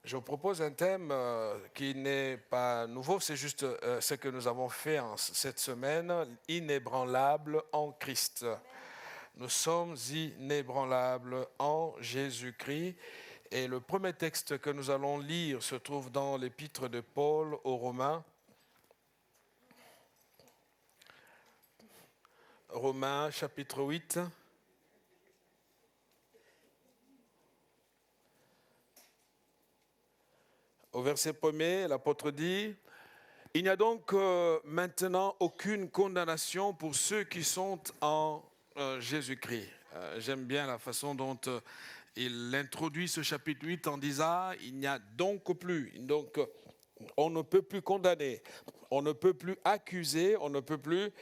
Je vous propose un thème qui n'est pas nouveau, c'est juste ce que nous avons fait cette semaine, inébranlable en Christ. Nous sommes inébranlables en Jésus-Christ. Et le premier texte que nous allons lire se trouve dans l'épître de Paul aux Romains. Romains chapitre 8. Au verset 1er, l'apôtre dit « Il n'y a donc maintenant aucune condamnation pour ceux qui sont en Jésus-Christ. » J'aime bien la façon dont il introduit ce chapitre 8 en disant « Il n'y a donc plus ». Donc, on ne peut plus condamner, on ne peut plus accuser, on ne peut plus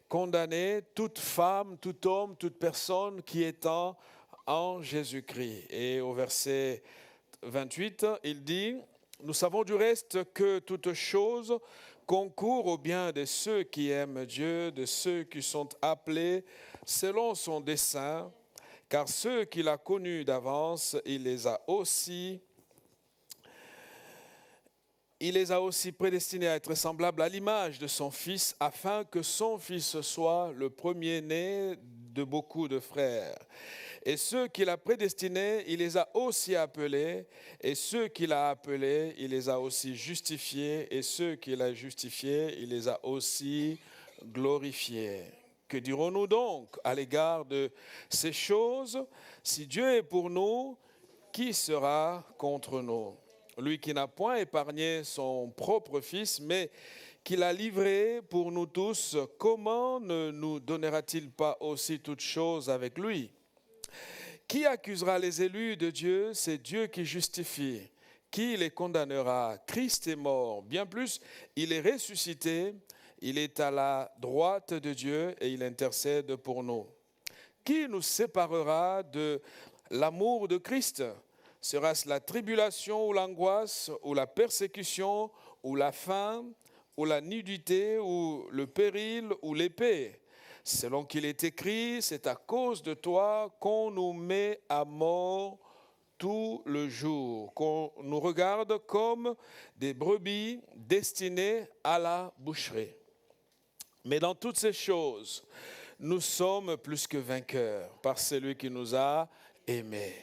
condamner toute femme, tout homme, toute personne qui est en Jésus-Christ. Et au verset 28, il dit « Nous savons du reste que toute chose concourt au bien de ceux qui aiment Dieu, de ceux qui sont appelés selon son dessein, car ceux qu'il a connus d'avance, il les a aussi prédestinés à être semblables à l'image de son Fils, afin que son Fils soit le premier-né de beaucoup de frères. Et ceux qu'il a prédestinés, il les a aussi appelés, et ceux qu'il a appelés, il les a aussi justifiés, et ceux qu'il a justifiés, il les a aussi glorifiés. Que dirons-nous donc à l'égard de ces choses? Si Dieu est pour nous, qui sera contre nous? Lui qui n'a point épargné son propre Fils, mais qui l'a livré pour nous tous, comment ne nous donnera-t-il pas aussi toutes choses avec lui? Qui accusera les élus de Dieu? C'est Dieu qui justifie. Qui les condamnera? Christ est mort. Bien plus, il est ressuscité. Il est à la droite de Dieu et il intercède pour nous. Qui nous séparera de l'amour de Christ? Sera-ce la tribulation ou l'angoisse, ou la persécution, ou la faim, ou la nudité, ou le péril, ou l'épée? Selon qu'il est écrit, c'est à cause de toi qu'on nous met à mort tout le jour, qu'on nous regarde comme des brebis destinées à la boucherie. Mais dans toutes ces choses, nous sommes plus que vainqueurs par celui qui nous a aimés.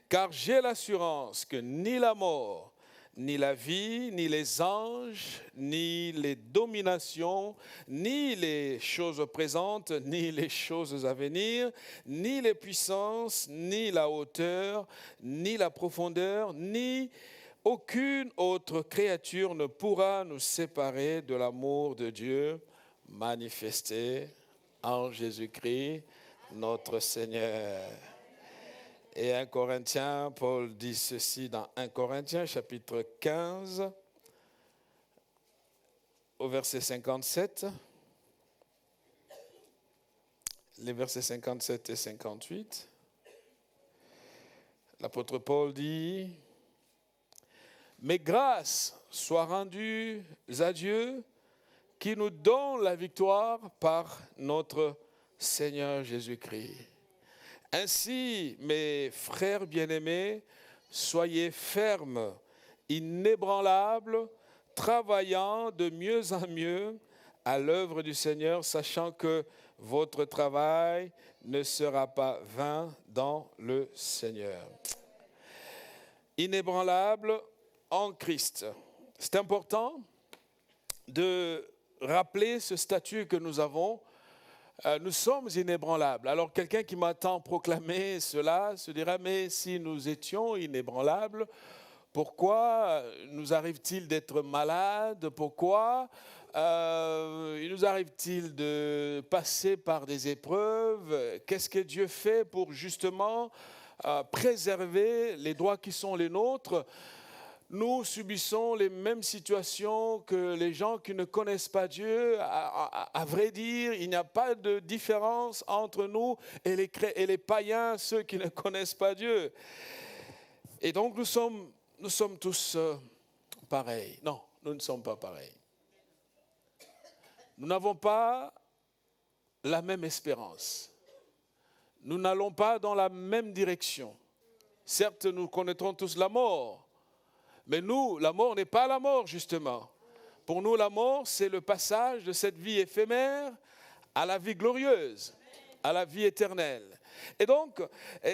Car j'ai l'assurance que ni la mort, ni la vie, ni les anges, ni les dominations, ni les choses présentes, ni les choses à venir, ni les puissances, ni la hauteur, ni la profondeur, ni aucune autre créature ne pourra nous séparer de l'amour de Dieu manifesté en Jésus-Christ, notre Seigneur. Et 1 Corinthiens, Paul dit ceci dans 1 Corinthiens, chapitre 15, au verset 57, les versets 57 et 58. L'apôtre Paul dit « Mais grâce soit rendue à Dieu qui nous donne la victoire par notre Seigneur Jésus-Christ. Ainsi, mes frères bien-aimés, soyez fermes, inébranlables, travaillant de mieux en mieux à l'œuvre du Seigneur, sachant que votre travail ne sera pas vain dans le Seigneur. » Inébranlable en Christ. C'est important de rappeler ce statut que nous avons. Nous sommes inébranlables. Alors quelqu'un qui m'entend proclamer cela se dira, mais si nous étions inébranlables, pourquoi nous arrive-t-il d'être malades? Pourquoi il nous arrive-t-il de passer par des épreuves? Qu'est-ce que Dieu fait pour justement préserver les droits qui sont les nôtres? Nous subissons les mêmes situations que les gens qui ne connaissent pas Dieu. À vrai dire, il n'y a pas de différence entre nous et les païens, ceux qui ne connaissent pas Dieu. Et donc nous sommes tous pareils. Non, nous ne sommes pas pareils. Nous n'avons pas la même espérance. Nous n'allons pas dans la même direction. Certes, nous connaîtrons tous la mort, Mais nous, la mort n'est pas la mort, justement. Pour nous, la mort, c'est le passage de cette vie éphémère à la vie glorieuse, à la vie éternelle. Et donc,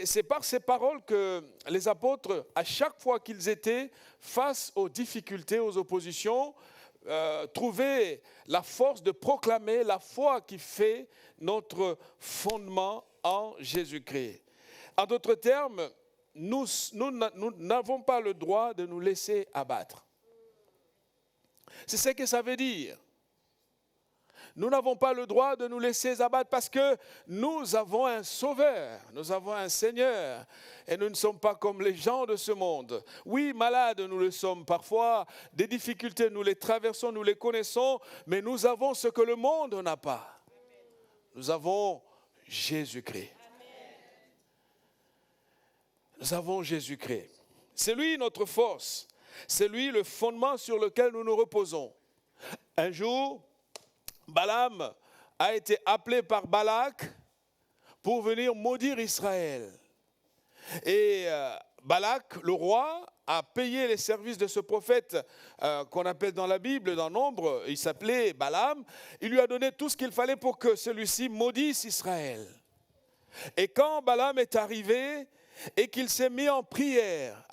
c'est par ces paroles que les apôtres, à chaque fois qu'ils étaient face aux difficultés, aux oppositions, trouvaient la force de proclamer la foi qui fait notre fondement en Jésus-Christ. En d'autres termes, nous n'avons pas le droit de nous laisser abattre. C'est ce que ça veut dire. Nous n'avons pas le droit de nous laisser abattre parce que nous avons un sauveur, nous avons un Seigneur et nous ne sommes pas comme les gens de ce monde. Oui, malades nous le sommes parfois, des difficultés nous les traversons, nous les connaissons, mais nous avons ce que le monde n'a pas. Nous avons Jésus-Christ. Nous avons Jésus-Christ. C'est lui notre force, c'est lui le fondement sur lequel nous nous reposons. Un jour, Balaam a été appelé par Balak pour venir maudire Israël. Et Balak, le roi, a payé les services de ce prophète qu'on appelle dans la Bible, dans Nombre, il s'appelait Balaam. Il lui a donné tout ce qu'il fallait pour que celui-ci maudisse Israël. Et quand Balaam est arrivé et qu'il s'est mis en prière,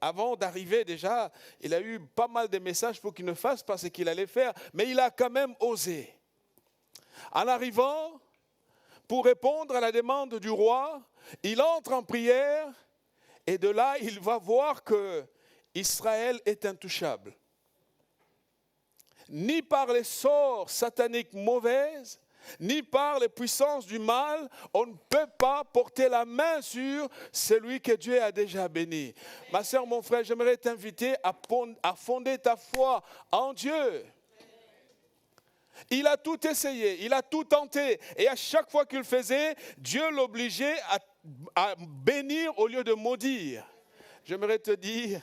avant d'arriver déjà, il a eu pas mal de messages pour qu'il ne fasse pas ce qu'il allait faire, mais il a quand même osé. En arrivant, pour répondre à la demande du roi, il entre en prière et de là, il va voir que Israël est intouchable. Ni par les sorts sataniques mauvaises, ni par les puissances du mal, on ne peut pas porter la main sur celui que Dieu a déjà béni. Ma sœur, mon frère, j'aimerais t'inviter à fonder ta foi en Dieu. Il a tout essayé, il a tout tenté. Et à chaque fois qu'il le faisait, Dieu l'obligeait à bénir au lieu de maudire. J'aimerais te dire,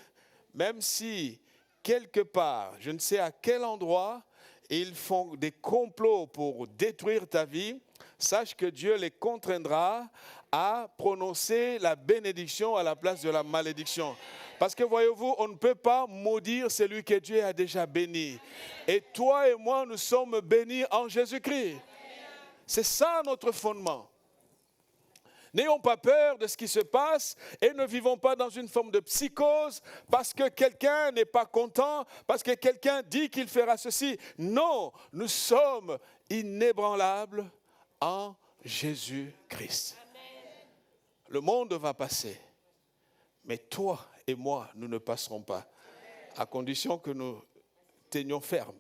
même si quelque part, je ne sais à quel endroit, ils font des complots pour détruire ta vie, sache que Dieu les contraindra à prononcer la bénédiction à la place de la malédiction. Parce que voyez-vous, on ne peut pas maudire celui que Dieu a déjà béni. Et toi et moi, nous sommes bénis en Jésus-Christ. C'est ça notre fondement. N'ayons pas peur de ce qui se passe et ne vivons pas dans une forme de psychose parce que quelqu'un n'est pas content, parce que quelqu'un dit qu'il fera ceci. Non, nous sommes inébranlables en Jésus-Christ. Le monde va passer, mais toi et moi, nous ne passerons pas, à condition que nous tenions ferme.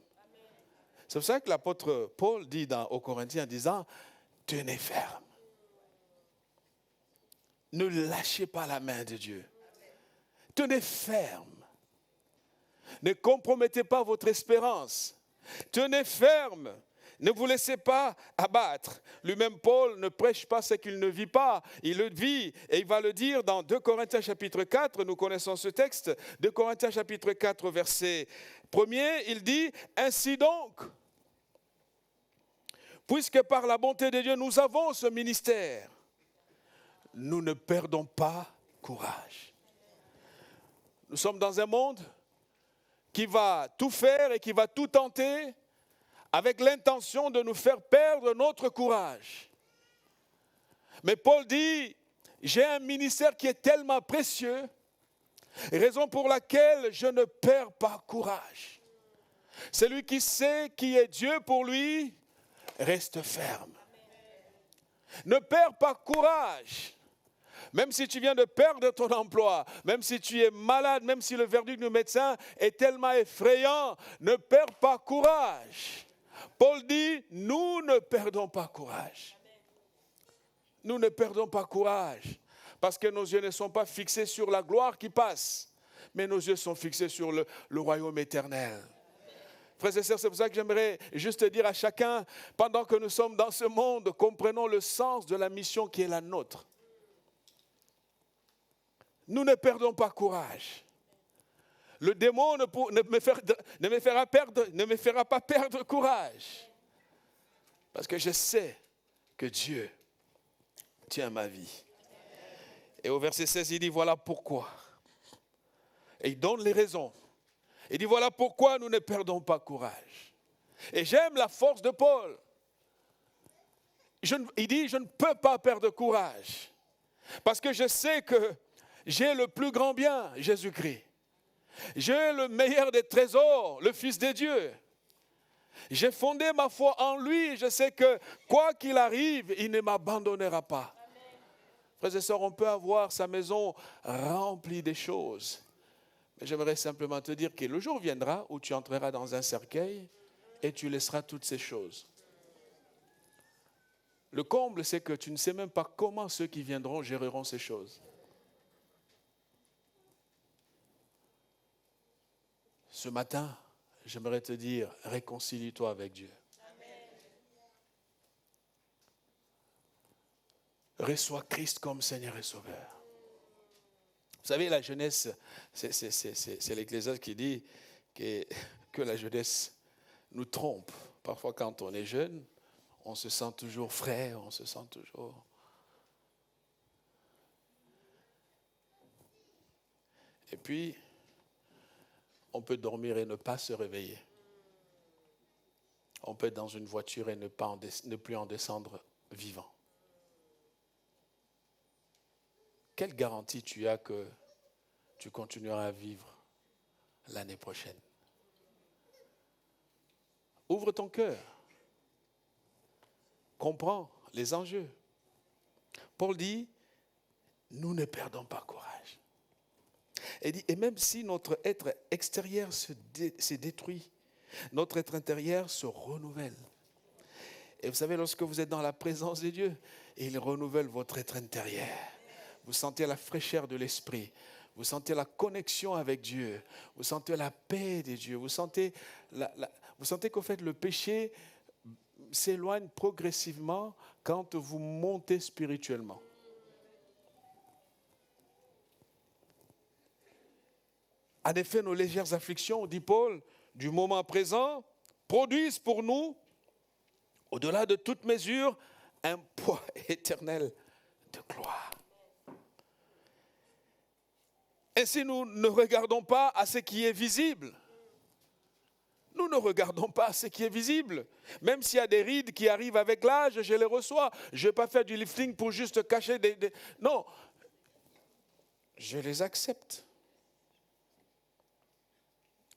C'est pour ça que l'apôtre Paul dit aux Corinthiens en disant, tenez ferme. Ne lâchez pas la main de Dieu. Tenez ferme. Ne compromettez pas votre espérance. Tenez ferme. Ne vous laissez pas abattre. Lui-même, Paul ne prêche pas ce qu'il ne vit pas. Il le vit et il va le dire dans 2 Corinthiens chapitre 4. Nous connaissons ce texte. 2 Corinthiens chapitre 4, verset 1er. Il dit, ainsi donc, puisque par la bonté de Dieu, nous avons ce ministère, nous ne perdons pas courage. Nous sommes dans un monde qui va tout faire et qui va tout tenter avec l'intention de nous faire perdre notre courage. Mais Paul dit, j'ai un ministère qui est tellement précieux, raison pour laquelle je ne perds pas courage. Celui qui sait qui est Dieu pour lui, reste ferme. Ne perds pas courage. Même si tu viens de perdre ton emploi, même si tu es malade, même si le verdict du médecin est tellement effrayant, ne perds pas courage. Paul dit, nous ne perdons pas courage. Nous ne perdons pas courage parce que nos yeux ne sont pas fixés sur la gloire qui passe, mais nos yeux sont fixés sur le royaume éternel. Frères et sœurs, c'est pour ça que j'aimerais juste dire à chacun, pendant que nous sommes dans ce monde, comprenons le sens de la mission qui est la nôtre. Nous ne perdons pas courage. Le démon ne me fera pas perdre courage. Parce que je sais que Dieu tient ma vie. Et au verset 16, il dit, voilà pourquoi. Et il donne les raisons. Il dit, voilà pourquoi nous ne perdons pas courage. Et j'aime la force de Paul. Il dit, je ne peux pas perdre courage. Parce que je sais que j'ai le plus grand bien, Jésus-Christ. J'ai le meilleur des trésors, le Fils de Dieu. J'ai fondé ma foi en lui. Je sais que quoi qu'il arrive, il ne m'abandonnera pas. Amen. Frères et sœurs, on peut avoir sa maison remplie des choses. Mais j'aimerais simplement te dire que le jour viendra où tu entreras dans un cercueil et tu laisseras toutes ces choses. Le comble, c'est que tu ne sais même pas comment ceux qui viendront géreront ces choses. Ce matin, j'aimerais te dire, réconcilie-toi avec Dieu. Amen. Reçois Christ comme Seigneur et Sauveur. Vous savez, la jeunesse, c'est l'Ecclésiaste qui dit que la jeunesse nous trompe. Parfois, quand on est jeune, on se sent toujours frais, on se sent toujours... Et puis, on peut dormir et ne pas se réveiller. On peut être dans une voiture et ne plus en descendre vivant. Quelle garantie tu as que tu continueras à vivre l'année prochaine? Ouvre ton cœur. Comprends les enjeux. Paul dit, nous ne perdons pas courage. Et même si notre être extérieur se détruit, notre être intérieur se renouvelle. Et vous savez, lorsque vous êtes dans la présence de Dieu, il renouvelle votre être intérieur. Vous sentez la fraîcheur de l'esprit. Vous sentez la connexion avec Dieu. Vous sentez la paix de Dieu. Vous sentez qu'en fait le péché s'éloigne progressivement quand vous montez spirituellement. En effet, nos légères afflictions, dit Paul, du moment présent, produisent pour nous, au-delà de toute mesure, un poids éternel de gloire. Ainsi, nous ne regardons pas à ce qui est visible. Nous ne regardons pas à ce qui est visible. Même s'il y a des rides qui arrivent avec l'âge, je les reçois. Je ne vais pas faire du lifting pour juste cacher des... Non, je les accepte.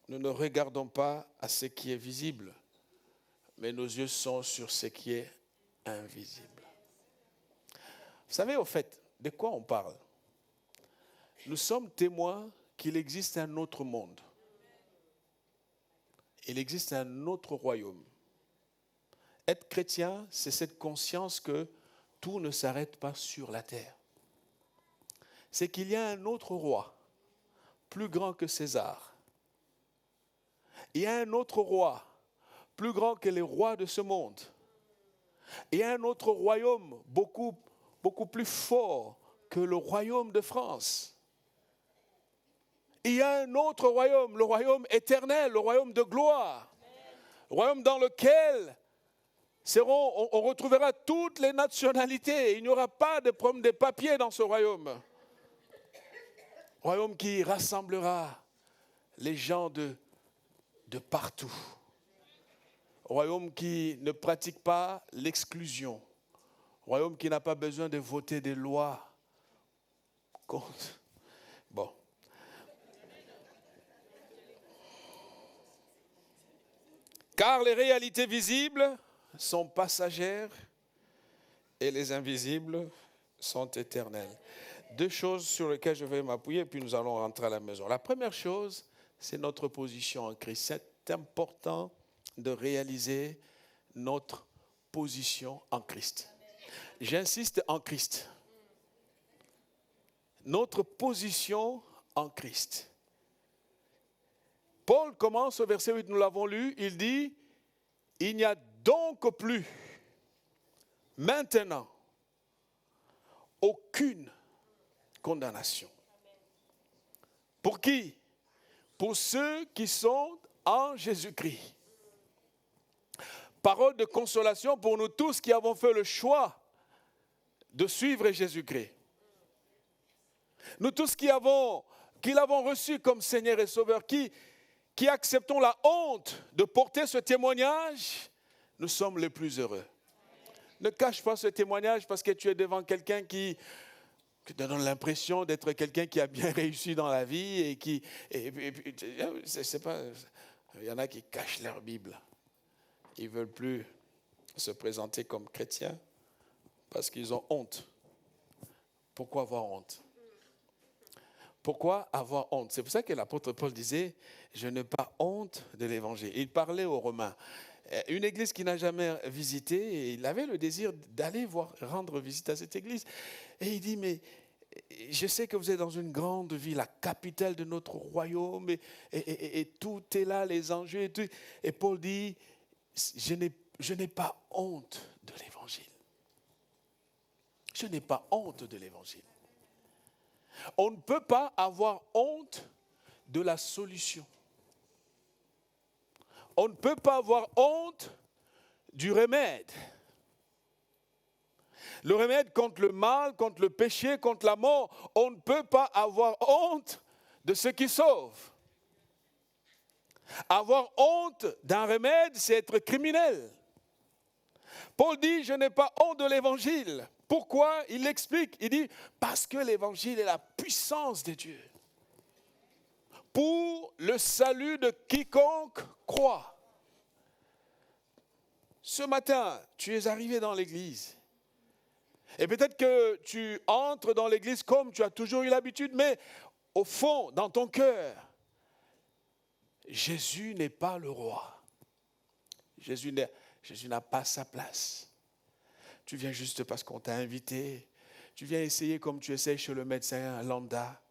Nous ne regardons pas à ce qui est visible, mais nos yeux sont sur ce qui est invisible. Vous savez, au fait, de quoi on parle? Nous sommes témoins qu'il existe un autre monde. Il existe un autre royaume. Être chrétien, c'est cette conscience que tout ne s'arrête pas sur la terre. C'est qu'il y a un autre roi, plus grand que César. Il y a un autre roi, plus grand que les rois de ce monde. Il y a un autre royaume, beaucoup plus fort que le royaume de France. Il y a un autre royaume, le royaume éternel, le royaume de gloire. Le royaume dans lequel on retrouvera toutes les nationalités. Il n'y aura pas de problème de papier dans ce royaume. Royaume qui rassemblera les gens de partout. Royaume qui ne pratique pas l'exclusion. Royaume qui n'a pas besoin de voter des lois contre. Bon. Car les réalités visibles sont passagères et les invisibles sont éternelles. Deux choses sur lesquelles je vais m'appuyer, puis nous allons rentrer à la maison. La première chose, c'est notre position en Christ. C'est important de réaliser notre position en Christ. J'insiste, en Christ. Notre position en Christ. Paul commence au verset 8, nous l'avons lu, il dit, il n'y a donc plus, maintenant, aucune condamnation. Pour qui? Pour ceux qui sont en Jésus-Christ. Parole de consolation pour nous tous qui avons fait le choix de suivre Jésus-Christ. Nous tous qui avons qui l'avons reçu comme Seigneur et Sauveur, qui acceptons la honte de porter ce témoignage, nous sommes les plus heureux. Ne cache pas ce témoignage parce que tu es devant quelqu'un qui te donne l'impression d'être quelqu'un qui a bien réussi dans la vie et qui... c'est pas, il y en a qui cachent leur Bible. Ils ne veulent plus se présenter comme chrétiens parce qu'ils ont honte. Pourquoi avoir honte? Pourquoi avoir honte? C'est pour ça que l'apôtre Paul disait « Je n'ai pas honte de l'évangile ». Il parlait aux Romains. Une église qu'il n'a jamais visitée, et il avait le désir d'aller rendre visite à cette église. Et il dit, mais je sais que vous êtes dans une grande ville, la capitale de notre royaume, et tout est là, les enjeux et tout. Et Paul dit, je n'ai pas honte de l'évangile. Je n'ai pas honte de l'évangile. On ne peut pas avoir honte de la solution. On ne peut pas avoir honte du remède. Le remède contre le mal, contre le péché, contre la mort, on ne peut pas avoir honte de ce qui sauve. Avoir honte d'un remède, c'est être criminel. Paul dit, je n'ai pas honte de l'évangile. Pourquoi? Il l'explique. Il dit, parce que l'évangile est la puissance de Dieu pour le salut de quiconque croit. Ce matin, tu es arrivé dans l'église. Et peut-être que tu entres dans l'église comme tu as toujours eu l'habitude, mais au fond, dans ton cœur, Jésus n'est pas le roi. Jésus n'a pas sa place. Tu viens juste parce qu'on t'a invité. Tu viens essayer comme tu essayes chez le médecin lambda.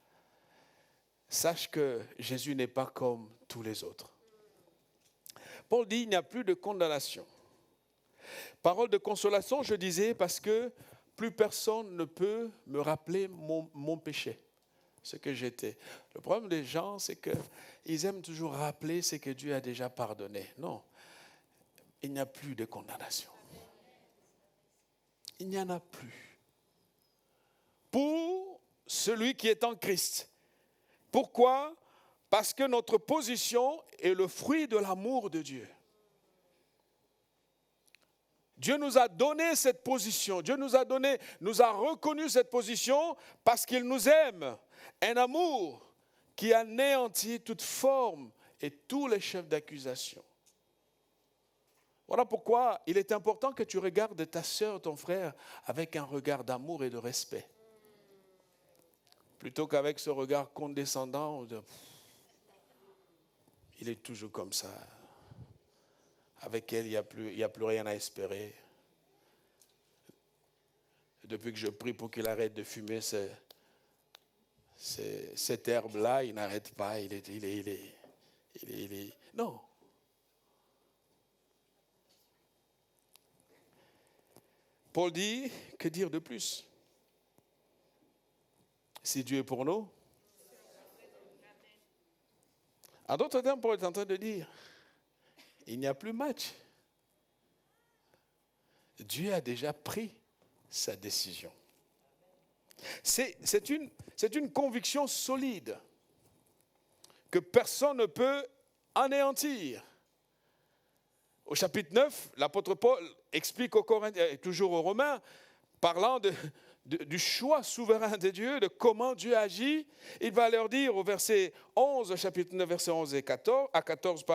Sache que Jésus n'est pas comme tous les autres. Paul dit, il n'y a plus de condamnation. Parole de consolation, je disais, parce que plus personne ne peut me rappeler mon péché, ce que j'étais. Le problème des gens, c'est qu'ils aiment toujours rappeler ce que Dieu a déjà pardonné. Non, il n'y a plus de condamnation. Il n'y en a plus. Pour celui qui est en Christ. Pourquoi? Parce que notre position est le fruit de l'amour de Dieu. Dieu nous a donné cette position. Dieu nous a reconnu cette position parce qu'il nous aime. Un amour qui anéantit toute forme et tous les chefs d'accusation. Voilà pourquoi il est important que tu regardes ta sœur, ton frère, avec un regard d'amour et de respect. Plutôt qu'avec ce regard condescendant, il est toujours comme ça. Avec elle, il n'y a plus rien à espérer. Depuis que je prie pour qu'il arrête de fumer cette herbe-là, il n'arrête pas. Il est. Non. Paul dit, que dire de plus? Si Dieu est pour nous. En d'autres termes, Paul est en train de dire, il n'y a plus match. Dieu a déjà pris sa décision. C'est une conviction solide que personne ne peut anéantir. Au chapitre 9, l'apôtre Paul explique aux Corinthiens, toujours aux Romains, parlant du choix souverain de Dieu, de comment Dieu agit. Il va leur dire au verset 11, chapitre 9, verset 11 à 14,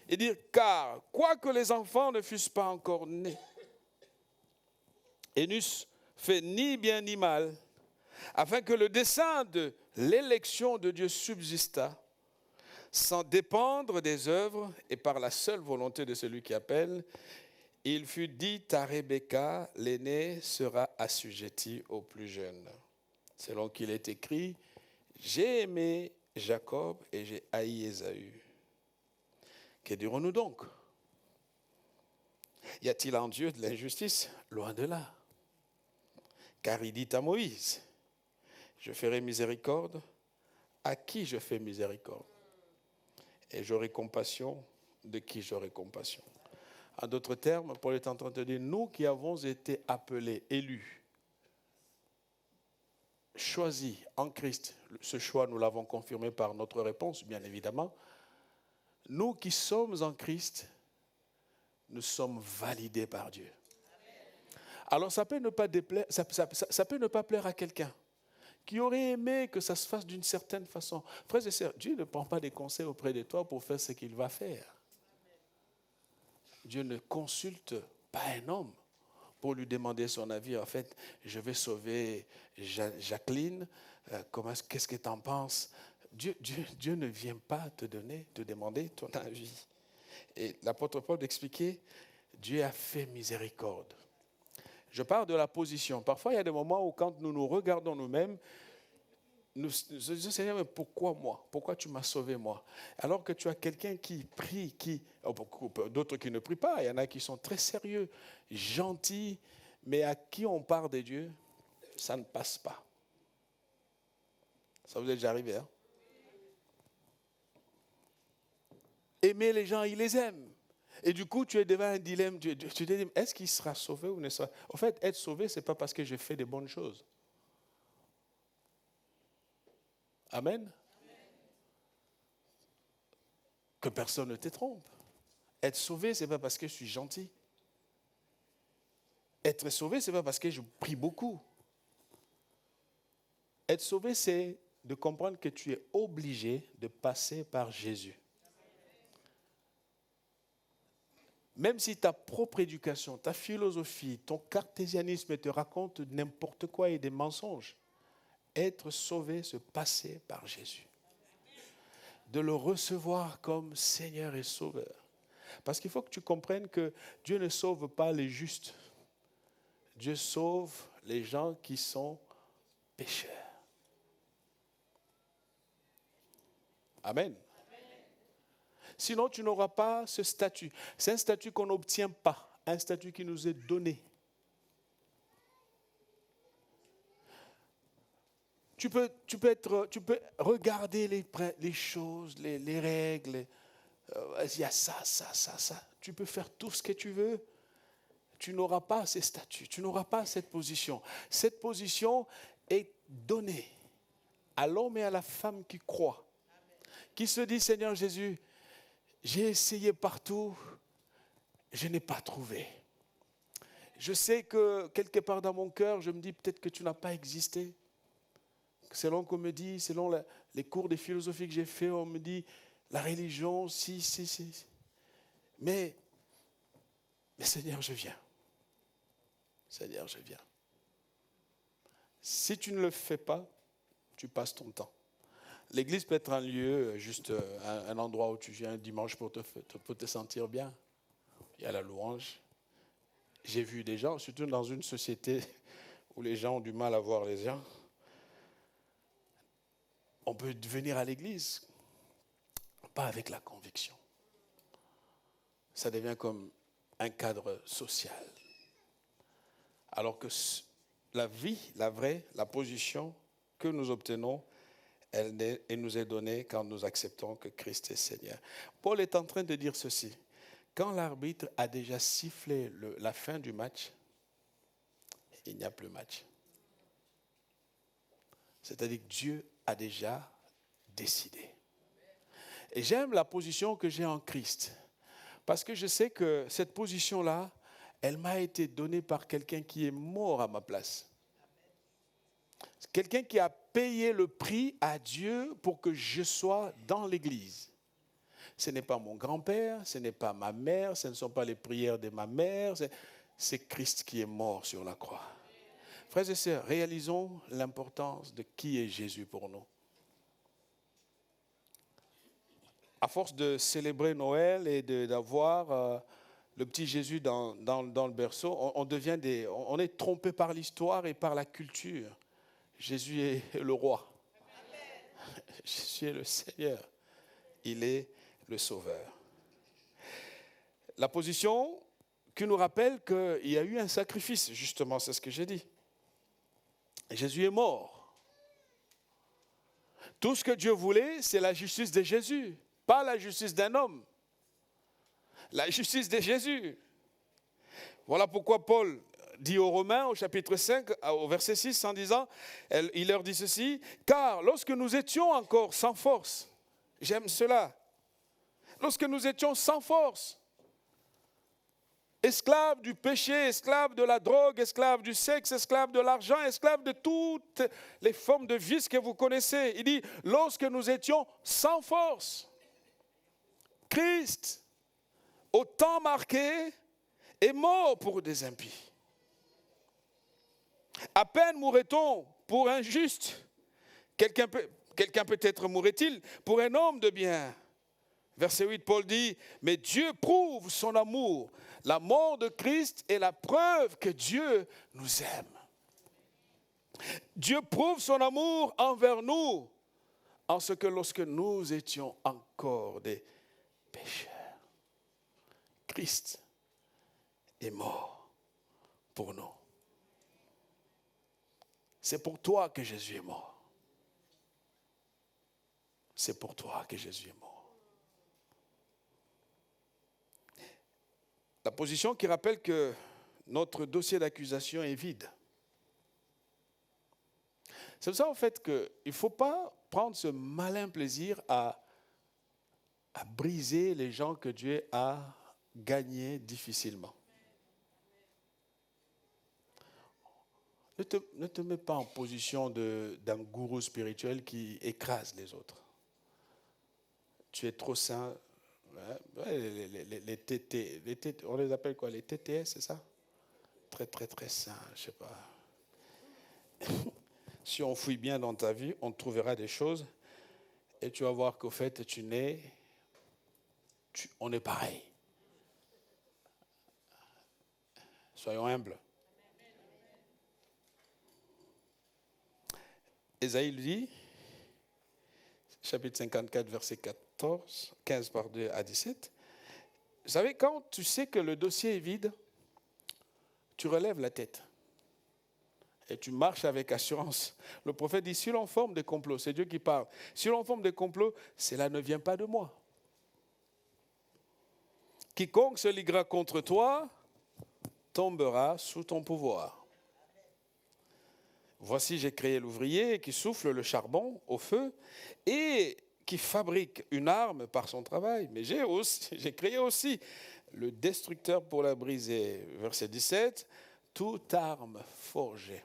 il dit « Car, quoique les enfants ne fussent pas encore nés, et n'eussent fait ni bien ni mal, afin que le dessein de l'élection de Dieu subsistât, sans dépendre des œuvres et par la seule volonté de celui qui appelle, il fut dit à Rebecca, l'aîné sera assujetti au plus jeune. Selon qu'il est écrit, j'ai aimé Jacob et j'ai haï Ésaü. Que dirons-nous donc? Y a-t-il en Dieu de l'injustice? Loin de là. Car il dit à Moïse, je ferai miséricorde à qui je fais miséricorde. Et j'aurai compassion de qui j'aurai compassion. En d'autres termes, Paul est en train de dire, nous qui avons été appelés, élus, choisi en Christ, ce choix, nous l'avons confirmé par notre réponse, bien évidemment. Nous qui sommes en Christ, nous sommes validés par Dieu. Alors ça peut ne pas déplaire, ça peut ne pas plaire à quelqu'un qui aurait aimé que ça se fasse d'une certaine façon. Frères et sœurs, Dieu ne prend pas des conseils auprès de toi pour faire ce qu'il va faire. Dieu ne consulte pas un homme pour lui demander son avis. En fait, je vais sauver Jacqueline. Qu'est-ce que tu en penses? Dieu ne vient pas te demander ton avis. Et l'apôtre Paul expliquait, Dieu a fait miséricorde. Je parle de la position. Parfois, il y a des moments où quand nous nous regardons nous-mêmes, nous disons, Seigneur, mais pourquoi moi? Pourquoi tu m'as sauvé moi? Alors que tu as quelqu'un qui prie, d'autres qui ne prient pas. Il y en a qui sont très sérieux, gentils, mais à qui on parle de Dieu, ça ne passe pas. Ça vous est déjà arrivé, hein? Aimer les gens, il les aime. Et du coup, tu es devant un dilemme. Tu te dis, est-ce qu'il sera sauvé ou ne sera pas? En fait, être sauvé, ce n'est pas parce que j'ai fait des bonnes choses. Amen. Que personne ne te trompe. Être sauvé, ce n'est pas parce que je suis gentil. Être sauvé, ce n'est pas parce que je prie beaucoup. Être sauvé, c'est de comprendre que tu es obligé de passer par Jésus. Même si ta propre éducation, ta philosophie, ton cartésianisme te raconte n'importe quoi et des mensonges, être sauvé, c'est passer par Jésus. De le recevoir comme Seigneur et Sauveur. Parce qu'il faut que tu comprennes que Dieu ne sauve pas les justes. Dieu sauve les gens qui sont pécheurs. Amen. Sinon, tu n'auras pas ce statut. C'est un statut qu'on n'obtient pas, un statut qui nous est donné. Tu peux regarder les choses, les règles. Il y a ça. Tu peux faire tout ce que tu veux. Tu n'auras pas ces statuts, tu n'auras pas cette position. Cette position est donnée à l'homme et à la femme qui croient, qui se dit, Seigneur Jésus, j'ai essayé partout, je n'ai pas trouvé. Je sais que quelque part dans mon cœur, je me dis peut-être que tu n'as pas existé. Selon qu'on me dit, selon les cours de philosophie que j'ai fait, on me dit, la religion, si. Mais Seigneur, je viens. Seigneur, je viens. Si tu ne le fais pas, tu passes ton temps. L'église peut être un lieu, juste un endroit où tu viens un dimanche pour te sentir bien. Il y a la louange. J'ai vu des gens, surtout dans une société où les gens ont du mal à voir les gens. On peut venir à l'église, pas avec la conviction. Ça devient comme un cadre social. Alors que la vie, la position que nous obtenons, elle nous est donnée quand nous acceptons que Christ est Seigneur. Paul est en train de dire ceci. Quand l'arbitre a déjà sifflé la fin du match, il n'y a plus match. C'est-à-dire que Dieu a déjà décidé. Et j'aime la position que j'ai en Christ. Parce que je sais que cette position-là, elle m'a été donnée par quelqu'un qui est mort à ma place. Quelqu'un qui a payé le prix à Dieu pour que je sois dans l'église. Ce n'est pas mon grand-père, ce n'est pas ma mère, ce ne sont pas les prières de ma mère, c'est Christ qui est mort sur la croix. Frères et sœurs, réalisons l'importance de qui est Jésus pour nous. À force de célébrer Noël et d'avoir le petit Jésus dans le berceau, on est trompé par l'histoire et par la culture. Jésus est le roi. Amen. Jésus est le Seigneur. Il est le Sauveur. La position qui nous rappelle qu'il y a eu un sacrifice, justement, c'est ce que j'ai dit. Jésus est mort. Tout ce que Dieu voulait, c'est la justice de Jésus, pas la justice d'un homme. La justice de Jésus. Voilà pourquoi Paul dit aux Romains au chapitre 5, au verset 6, en disant, il leur dit ceci, « Car lorsque nous étions encore sans force, j'aime cela, lorsque nous étions sans force, esclaves du péché, esclaves de la drogue, esclaves du sexe, esclaves de l'argent, esclaves de toutes les formes de vices que vous connaissez. » Il dit, lorsque nous étions sans force, Christ, au temps marqué, est mort pour des impies. À peine mourrait-on pour un juste. Quelqu'un peut-être mourrait-il pour un homme de bien. Verset 8, Paul dit, mais Dieu prouve son amour. La mort de Christ est la preuve que Dieu nous aime. Dieu prouve son amour envers nous, en ce que lorsque nous étions encore des pécheurs, Christ est mort pour nous. C'est pour toi que Jésus est mort. C'est pour toi que Jésus est mort. La position qui rappelle que notre dossier d'accusation est vide. C'est pour ça en fait qu'il ne faut pas prendre ce malin plaisir à briser les gens que Dieu a gagnés difficilement. Ne te mets pas en position d'un gourou spirituel qui écrase les autres. Tu es trop saint. Les TT, on les appelle quoi? Les TTS, c'est ça? Très, très, très saints, je ne sais pas. Si on fouille bien dans ta vie, on trouvera des choses et tu vas voir qu'au fait, on est pareil. Soyons humbles. Ésaïe dit, chapitre 54, verset 15 par 2 à 17, vous savez, quand tu sais que le dossier est vide, tu relèves la tête et tu marches avec assurance. Le prophète dit, si l'on forme des complots, c'est Dieu qui parle, si l'on forme des complots, cela ne vient pas de moi. Quiconque se liguera contre toi tombera sous ton pouvoir. Voici, j'ai créé l'ouvrier qui souffle le charbon au feu et qui fabrique une arme par son travail. Mais j'ai créé aussi le destructeur pour la briser. Verset 17, toute arme forgée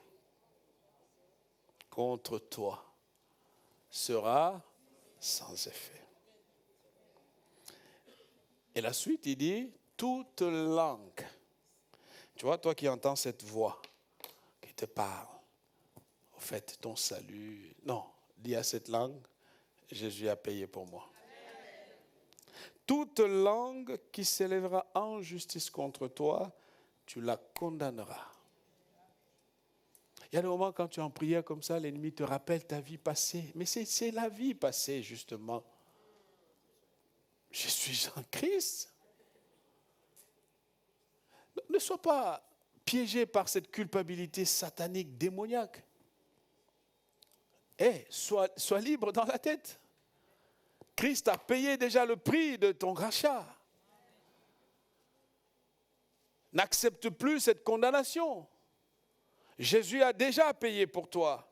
contre toi sera sans effet. Et la suite, il dit, toute langue. Tu vois, toi qui entends cette voix qui te parle, au fait, ton salut, non, dis à cette langue, Jésus a payé pour moi. Toute langue qui s'élèvera en justice contre toi, tu la condamneras. Il y a des moments quand tu es en prière comme ça, l'ennemi te rappelle ta vie passée. Mais c'est la vie passée, justement. Je suis en Christ. Ne sois pas piégé par cette culpabilité satanique, démoniaque. Sois libre dans la tête. Christ a payé déjà le prix de ton rachat. N'accepte plus cette condamnation. Jésus a déjà payé pour toi.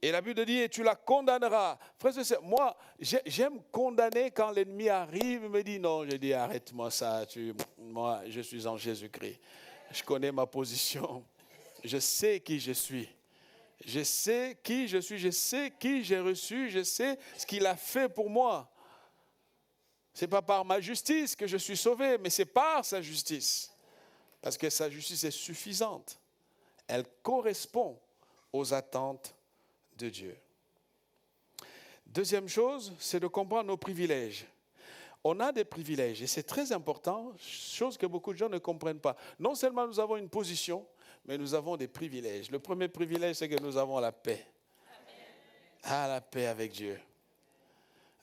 Et la Bible dit, et tu la condamneras. Frère, moi, j'aime condamner quand l'ennemi arrive et me dit, non, je dis, arrête-moi ça. Moi, je suis en Jésus-Christ. Je connais ma position. Je sais qui je suis. Je sais qui je suis, je sais qui j'ai reçu, je sais ce qu'il a fait pour moi. Ce n'est pas par ma justice que je suis sauvé, mais c'est par sa justice. Parce que sa justice est suffisante. Elle correspond aux attentes de Dieu. Deuxième chose, c'est de comprendre nos privilèges. On a des privilèges et c'est très important, chose que beaucoup de gens ne comprennent pas. Non seulement nous avons une position, mais nous avons des privilèges. Le premier privilège, c'est que nous avons la paix. Ah, la paix avec Dieu.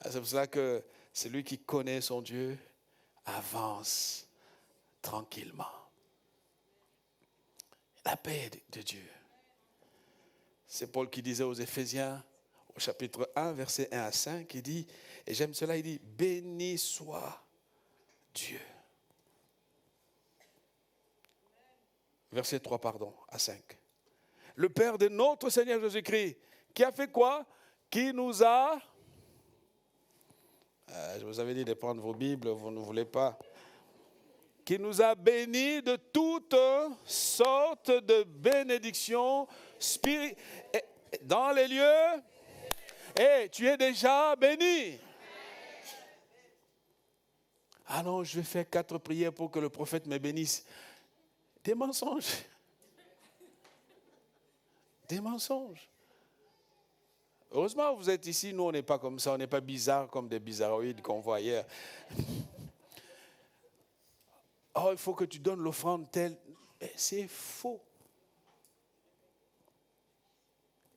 C'est pour cela que celui qui connaît son Dieu avance tranquillement. La paix de Dieu. C'est Paul qui disait aux Éphésiens, au chapitre 1, verset 1 à 5, il dit, et j'aime cela, il dit, béni soit Dieu. verset 3, pardon, à 5. Le Père de notre Seigneur Jésus-Christ, qui a fait quoi? Qui nous a... je vous avais dit de prendre vos Bibles, vous ne voulez pas. Qui nous a bénis de toutes sortes de bénédictions spirituelles dans les lieux. Et tu es déjà béni. Ah non, je vais faire 4 prières pour que le prophète me bénisse. Des mensonges. Des mensonges. Heureusement, vous êtes ici. Nous, on n'est pas comme ça. On n'est pas bizarres comme des bizarroïdes qu'on voit hier. Oh, il faut que tu donnes l'offrande telle. Mais c'est faux.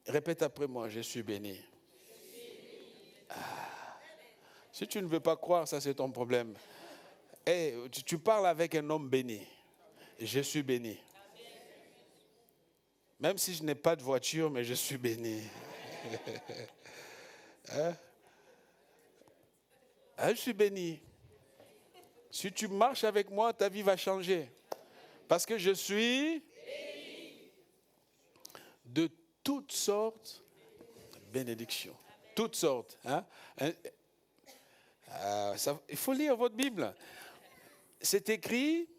Répète après moi, je suis béni. Ah. Si tu ne veux pas croire, ça c'est ton problème. Hey, tu parles avec un homme béni. Je suis béni. Même si je n'ai pas de voiture, mais je suis béni. Hein? Je suis béni. Si tu marches avec moi, ta vie va changer. Parce que je suis de toutes sortes de bénédictions. Toutes sortes. Hein? Il faut lire votre Bible. C'est écrit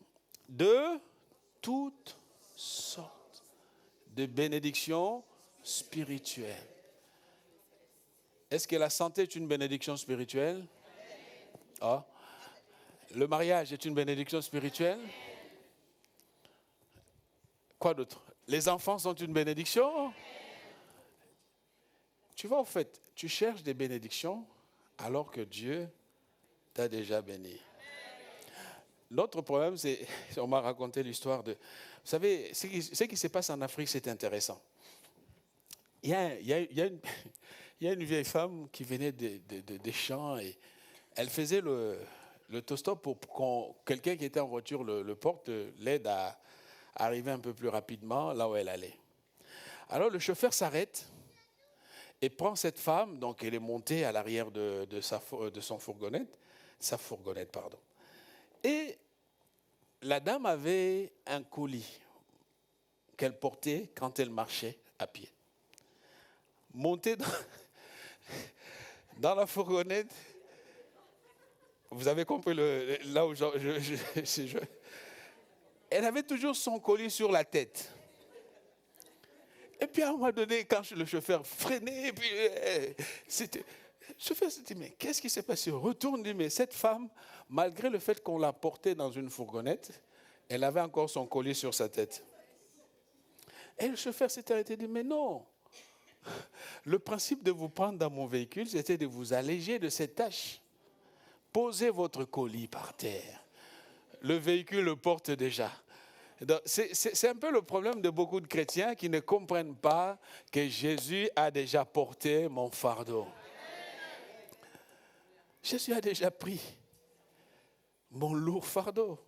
de toutes sortes de bénédictions spirituelles. Est-ce que la santé est une bénédiction spirituelle? Ah. Le mariage est une bénédiction spirituelle? Quoi d'autre? Les enfants sont une bénédiction? Tu vois, en fait, tu cherches des bénédictions alors que Dieu t'a déjà béni. Notre problème, c'est, on m'a raconté l'histoire de... Vous savez, ce qui se passe en Afrique, c'est intéressant. Il y a une vieille femme qui venait des champs et elle faisait le autostop pour que quelqu'un qui était en voiture le porte, l'aide à arriver un peu plus rapidement là où elle allait. Alors le chauffeur s'arrête et prend cette femme, donc elle est montée à l'arrière de son fourgonnette, sa fourgonnette, pardon. Et la dame avait un colis qu'elle portait quand elle marchait à pied. Montée dans la fourgonnette, vous avez compris là où elle avait toujours son colis sur la tête. Et puis à un moment donné, quand le chauffeur freinait, puis le chauffeur s'est dit, mais qu'est-ce qui s'est passé? Retourne, dit, mais cette femme, malgré le fait qu'on la portait dans une fourgonnette, elle avait encore son colis sur sa tête. Et le chauffeur s'est arrêté et dit, mais non, le principe de vous prendre dans mon véhicule, c'était de vous alléger de cette tâche. Posez votre colis par terre. Le véhicule le porte déjà. C'est un peu le problème de beaucoup de chrétiens qui ne comprennent pas que Jésus a déjà porté mon fardeau. Jésus a déjà pris mon lourd fardeau.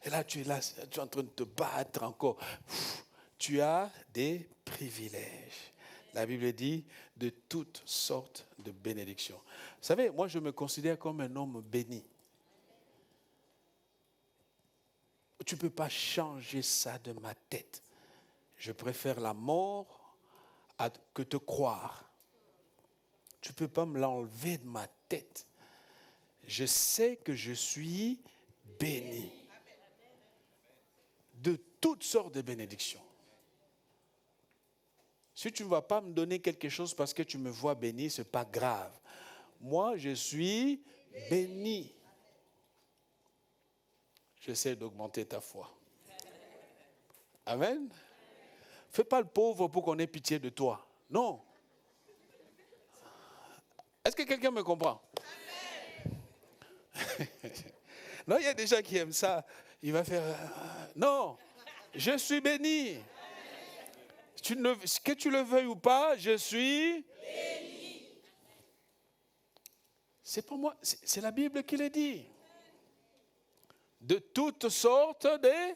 Et là, tu es là, tu es en train de te battre encore. Tu as des privilèges. La Bible dit de toutes sortes de bénédictions. Vous savez, moi, je me considère comme un homme béni. Tu ne peux pas changer ça de ma tête. Je préfère la mort que te croire. Tu ne peux pas me l'enlever de ma tête. Je sais que je suis béni. De toutes sortes de bénédictions. Si tu ne vas pas me donner quelque chose parce que tu me vois béni, ce n'est pas grave. Moi, je suis béni. J'essaie d'augmenter ta foi. Amen. Fais pas le pauvre pour qu'on ait pitié de toi. Non. Est-ce que quelqu'un me comprend? Non, il y a des gens qui aiment ça. Il va faire... Non, je suis béni. Que tu le veuilles ou pas, je suis béni. C'est pour moi, c'est la Bible qui le dit. De toutes sortes de...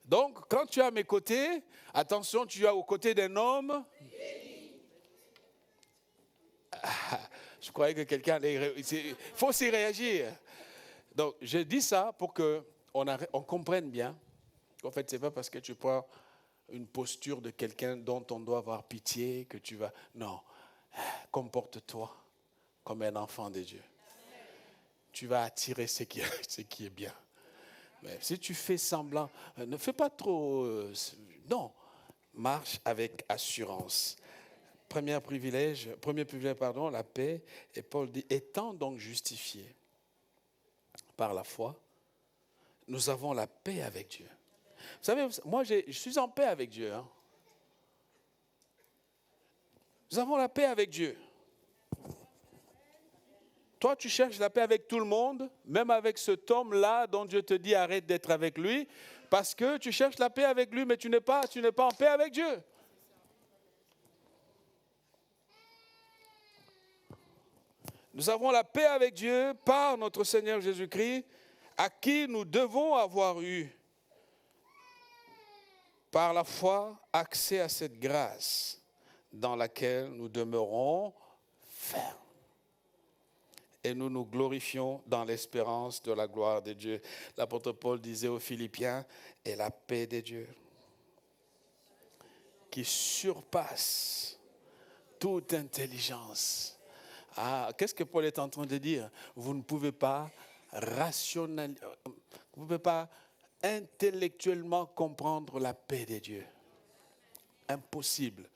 Donc, quand tu es à mes côtés, attention, tu es aux côtés d'un homme. Je croyais que quelqu'un allait... Il faut aussi réagir. Donc, je dis ça pour que on comprenne bien qu'en fait, ce n'est pas parce que tu prends une posture de quelqu'un dont on doit avoir pitié que tu vas... Non, comporte-toi comme un enfant de Dieu. Tu vas attirer ce qui est bien. Mais si tu fais semblant, ne fais pas trop... non, marche avec assurance. Premier privilège, la paix. Et Paul dit, étant donc justifiés par la foi, nous avons la paix avec Dieu. Vous savez, moi je suis en paix avec Dieu. Hein. Nous avons la paix avec Dieu. Toi, tu cherches la paix avec tout le monde, même avec cet homme-là dont Dieu te dit arrête d'être avec lui, parce que tu cherches la paix avec lui, mais tu n'es pas en paix avec Dieu. Nous avons la paix avec Dieu par notre Seigneur Jésus-Christ, à qui nous devons avoir eu, par la foi, accès à cette grâce dans laquelle nous demeurons fermes. Et nous nous glorifions dans l'espérance de la gloire de Dieu. L'apôtre Paul disait aux Philippiens, et la paix de Dieu, qui surpasse toute intelligence. Ah, qu'est-ce que Paul est en train de dire? Vous ne pouvez pas rationaliser, vous ne pouvez pas intellectuellement comprendre la paix de Dieu. Impossible.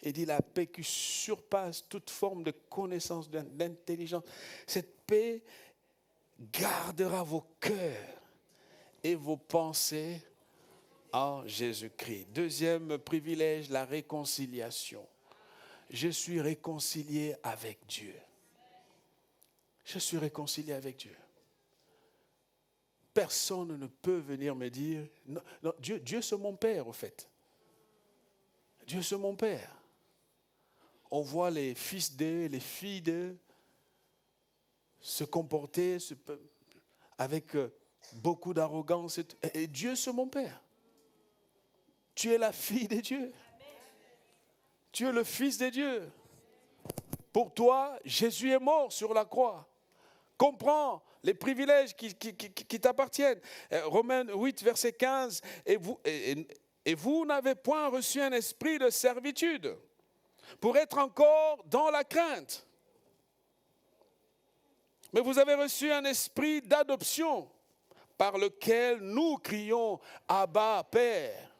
Il dit la paix qui surpasse toute forme de connaissance, d'intelligence. Cette paix gardera vos cœurs et vos pensées en Jésus-Christ. Deuxième privilège, la réconciliation. Je suis réconcilié avec Dieu. Je suis réconcilié avec Dieu. Personne ne peut venir me dire... Non, Dieu c'est mon Père, au fait. Dieu c'est mon Père. On voit les fils d'eux, les filles d'eux se comporter avec beaucoup d'arrogance. Et Dieu c'est mon Père. Tu es la fille de Dieu. Tu es le fils de Dieu. Pour toi, Jésus est mort sur la croix. Comprends les privilèges qui t'appartiennent. Romains 8, verset 15. Et vous n'avez point reçu un esprit de servitude pour être encore dans la crainte. Mais vous avez reçu un esprit d'adoption par lequel nous crions Abba, Père.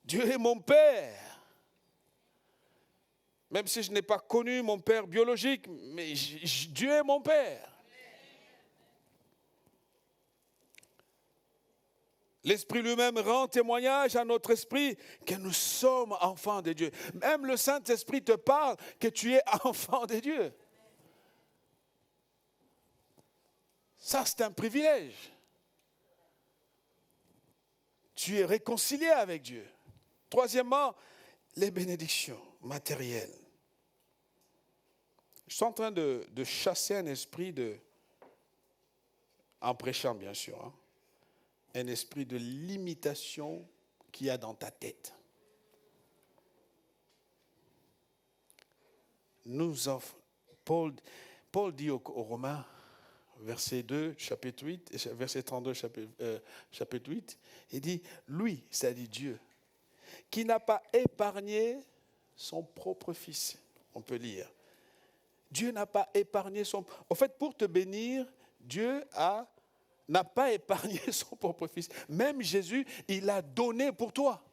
Dieu est mon Père. Même si je n'ai pas connu mon Père biologique, mais Dieu est mon Père. L'Esprit lui-même rend témoignage à notre esprit que nous sommes enfants de Dieu. Même le Saint-Esprit te parle que tu es enfant de Dieu. Ça, c'est un privilège. Tu es réconcilié avec Dieu. Troisièmement, les bénédictions matérielles. Je suis en train de chasser un esprit en prêchant bien sûr, hein, un esprit de limitation qu'il y a dans ta tête. Paul dit aux Romains, verset 2, chapitre 8, verset 32, chapitre 8, il dit, lui, c'est-à-dire Dieu, qui n'a pas épargné son propre fils. On peut lire. Dieu n'a pas épargné son... En fait, pour te bénir, Dieu n'a pas épargné son propre fils. Même Jésus, il l'a donné pour toi.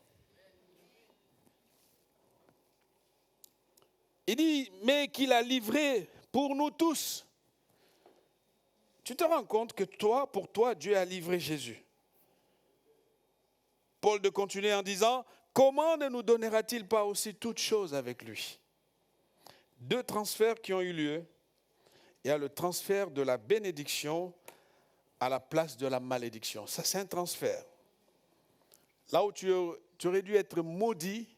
Il dit, mais qu'il a livré pour nous tous. Tu te rends compte que pour toi, Dieu a livré Jésus. Paul de continuer en disant, comment ne nous donnera-t-il pas aussi toutes choses avec lui? Deux transferts qui ont eu lieu. Il y a le transfert de la bénédiction à la place de la malédiction. Ça, c'est un transfert. Là où tu aurais dû être maudit,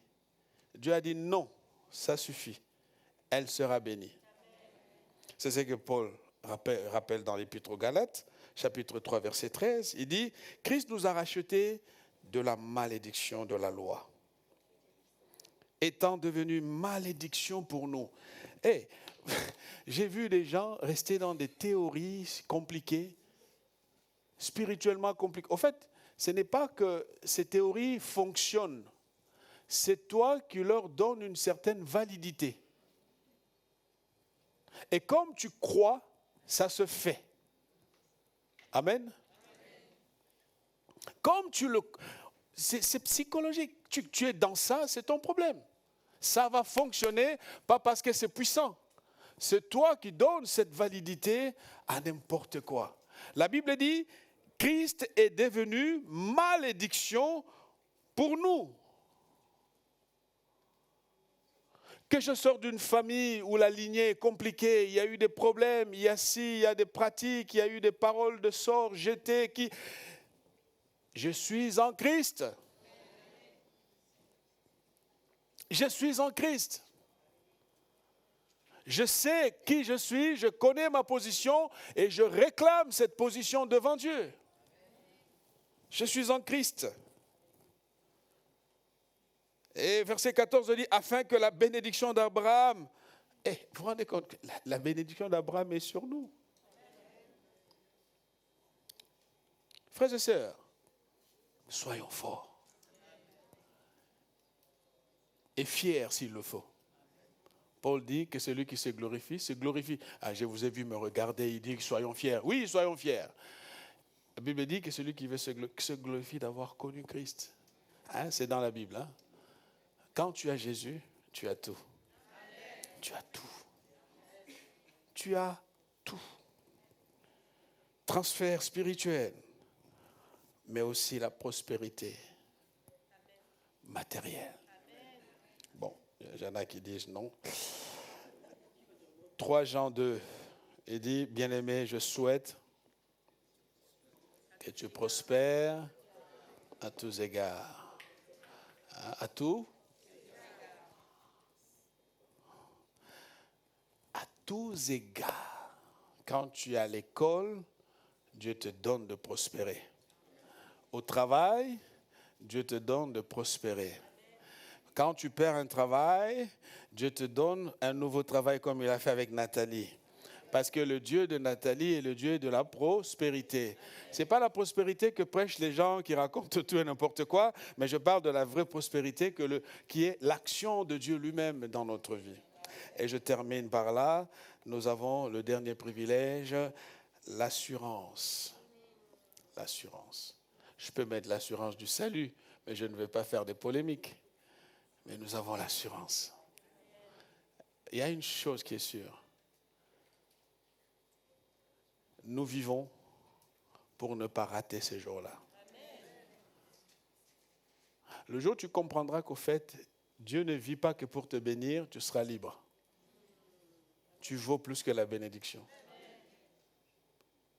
Dieu a dit non, ça suffit. Elle sera bénie. C'est ce que Paul rappelle dans l'Épître aux Galates, chapitre 3, verset 13. Il dit, Christ nous a rachetés de la malédiction de la loi, étant devenu malédiction pour nous. J'ai vu des gens rester dans des théories compliquées. spirituellement compliqué. En fait, ce n'est pas que ces théories fonctionnent. C'est toi qui leur donnes une certaine validité. Et comme tu crois, ça se fait. Amen. Comme tu le... C'est psychologique. Tu es dans ça, c'est ton problème. Ça va fonctionner, pas parce que c'est puissant. C'est toi qui donnes cette validité à n'importe quoi. La Bible dit, Christ est devenu malédiction pour nous. Que je sors d'une famille où la lignée est compliquée, il y a eu des problèmes, il y a des pratiques, il y a eu des paroles de sort jetées qui... Je suis en Christ. Je suis en Christ. Je sais qui je suis, je connais ma position et je réclame cette position devant Dieu. Je suis en Christ. Et verset 14 dit, afin que la bénédiction d'Abraham, vous vous rendez compte, la bénédiction d'Abraham est sur nous. Frères et sœurs, soyons forts. Et fiers s'il le faut. Paul dit que celui qui se glorifie, se glorifie. Ah, je vous ai vu me regarder, il dit que soyons fiers. Oui, soyons fiers. La Bible dit que celui qui veut se glorifie d'avoir connu Christ. Hein, c'est dans la Bible. Hein? Quand tu as Jésus, tu as tout. Tu as tout. Tu as tout. Transfert spirituel, mais aussi la prospérité matérielle. Bon, il y en a qui disent non. 3 Jean 2, il dit, bien-aimé, je souhaite que tu prospères à tous égards. À tout. À tous égards. Quand tu es à l'école, Dieu te donne de prospérer. Au travail, Dieu te donne de prospérer. Quand tu perds un travail, Dieu te donne un nouveau travail comme il a fait avec Nathalie. Parce que le Dieu de Nathalie est le Dieu de la prospérité. Ce n'est pas la prospérité que prêchent les gens qui racontent tout et n'importe quoi, mais je parle de la vraie prospérité qui est l'action de Dieu lui-même dans notre vie. Et je termine par là. Nous avons le dernier privilège, l'assurance. L'assurance. Je peux mettre l'assurance du salut, mais je ne vais pas faire des polémiques. Mais nous avons l'assurance. Il y a une chose qui est sûre. Nous vivons pour ne pas rater ces jours-là. Le jour où tu comprendras qu'au fait, Dieu ne vit pas que pour te bénir, tu seras libre. Tu vaux plus que la bénédiction.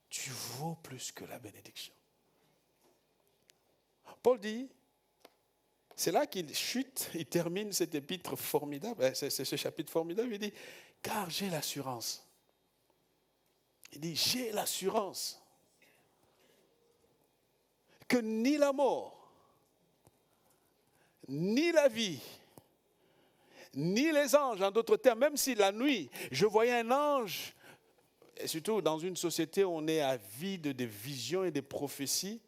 Tu vaux plus que la bénédiction. Paul dit, c'est là qu'il chute, il termine cet épître formidable, c'est ce chapitre formidable, il dit, car j'ai l'assurance. Il dit, j'ai l'assurance que ni la mort, ni la vie, ni les anges, en d'autres termes, même si la nuit, je voyais un ange, et surtout dans une société où on est avide des visions et des prophéties,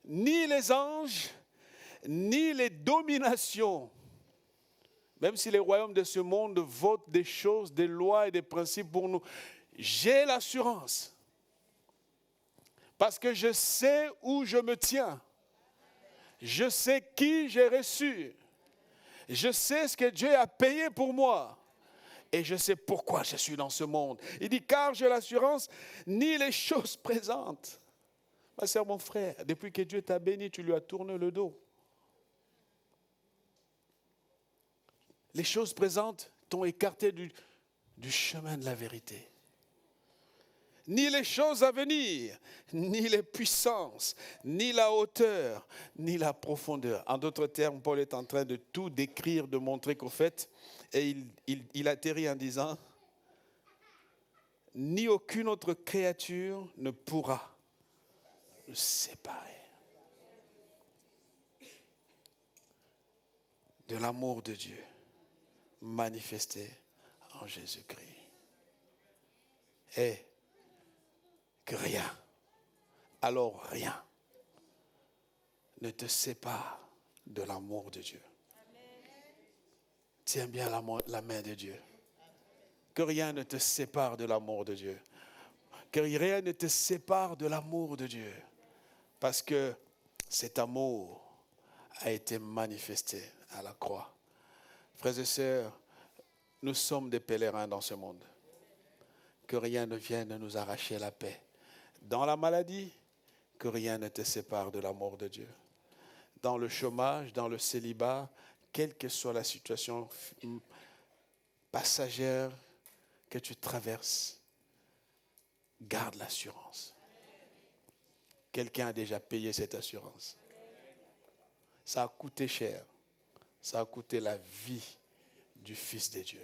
ni les anges, ni les dominations, même si les royaumes de ce monde votent des choses, des lois et des principes pour nous, j'ai l'assurance. Parce que je sais où je me tiens. Je sais qui j'ai reçu. Je sais ce que Dieu a payé pour moi. Et je sais pourquoi je suis dans ce monde. Il dit, car j'ai l'assurance, ni les choses présentes. Ma sœur, mon frère, depuis que Dieu t'a béni, tu lui as tourné le dos. Les choses présentes t'ont écarté du chemin de la vérité. Ni les choses à venir, ni les puissances, ni la hauteur, ni la profondeur. En d'autres termes, Paul est en train de tout décrire, de montrer qu'au fait, et il atterrit en disant, ni aucune autre créature ne pourra nous séparer de l'amour de Dieu manifesté en Jésus-Christ. Et que rien, alors rien, ne te sépare de l'amour de Dieu. Tiens bien la main de Dieu. Que rien ne te sépare de l'amour de Dieu. Que rien ne te sépare de l'amour de Dieu. Parce que cet amour a été manifesté à la croix. Frères et sœurs, nous sommes des pèlerins dans ce monde. Que rien ne vienne nous arracher la paix. Dans la maladie, que rien ne te sépare de l'amour de Dieu. Dans le chômage, dans le célibat, quelle que soit la situation passagère que tu traverses, garde l'assurance. Quelqu'un a déjà payé cette assurance. Ça a coûté cher. Ça a coûté la vie du Fils de Dieu.